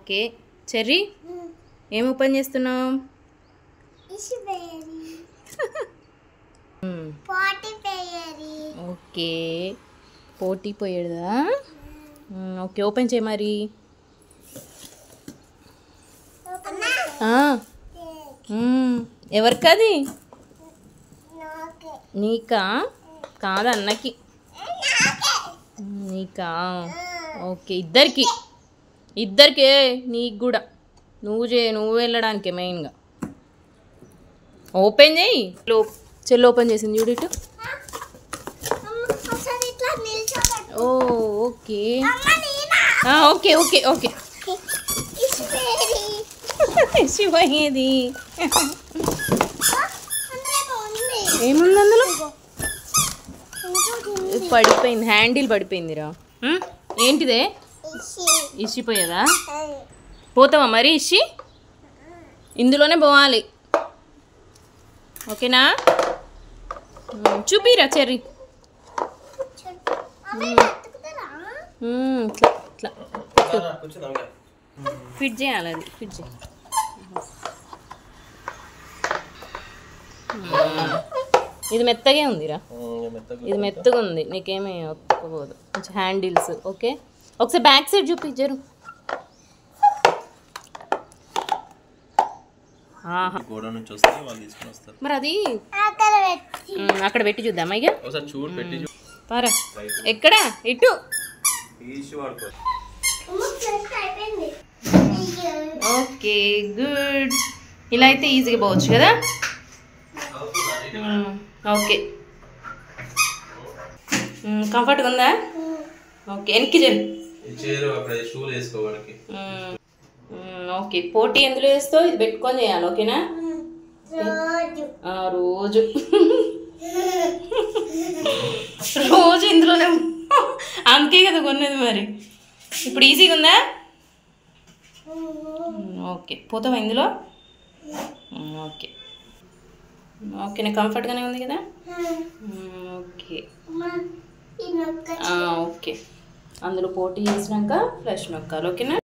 Okay cherry ఏం open చేస్తున్నావు? Okay పోటీ పోయేదా? ఓకే ఓపెన్ చేయి మరి. ఎవరికది? నీకా? కాదు అన్నకి. నీకా? ఓకే ఇద్దరికి నీకు కూడా. నువ్వు వెళ్ళడానికే మెయిన్గా. ఓపెన్ చేయి. చెల్లి ఓపెన్ చేసింది చూడు ఇటు. ఓ ఓకే ఓకే ఓకే ఓకే శివయ్యేది ఏముంది అందులో? పడిపోయింది, హ్యాండిల్ పడిపోయిందిరా. ఏంటిదే? ఇసిపోయేదా? పోతావా మరి ఇసి? ఇందులోనే పోవాలి ఓకేనా? చూపిరా చెర్రీ. ఇట్లా ఫిట్ చేయాలి, అది ఫిట్ చేయాలి. ఇది మెత్తగా ఉందిరా, ఇది మెత్తగా ఉంది, నీకేమీ ఒప్పుకోదు. కొంచెం హ్యాండిల్స్ ఓకే. ఒకసారి బ్యాక్ సైడ్ చూపించారు. మరి అది అక్కడ పెట్టి చూద్దాం ఇక. పరా ఎక్కడ? ఇటు. Okay good. ఇలా అయితే ఈజీగా పోవచ్చు కదా. ఓకే కంఫర్ట్గా ఉందా? ఓకే వెనక్కి ఓకే పోటీ ఎందులో వేస్తావు? ఇది పెట్టుకొని చేయాలి ఓకేనా? రోజు రోజు ఇందులోనే, అందుకే కదా కొన్నది. మరి ఇప్పుడు ఈజీగా ఉందా? ఓకే పోతావా ఇందులో? ఓకే ఓకే నాకు కంఫర్ట్గానే ఉంది కదా. ఓకే ఓకే అందులో పోటీ చేసినాక ఫ్రెష్ నొక్కాలి ఓకేనా?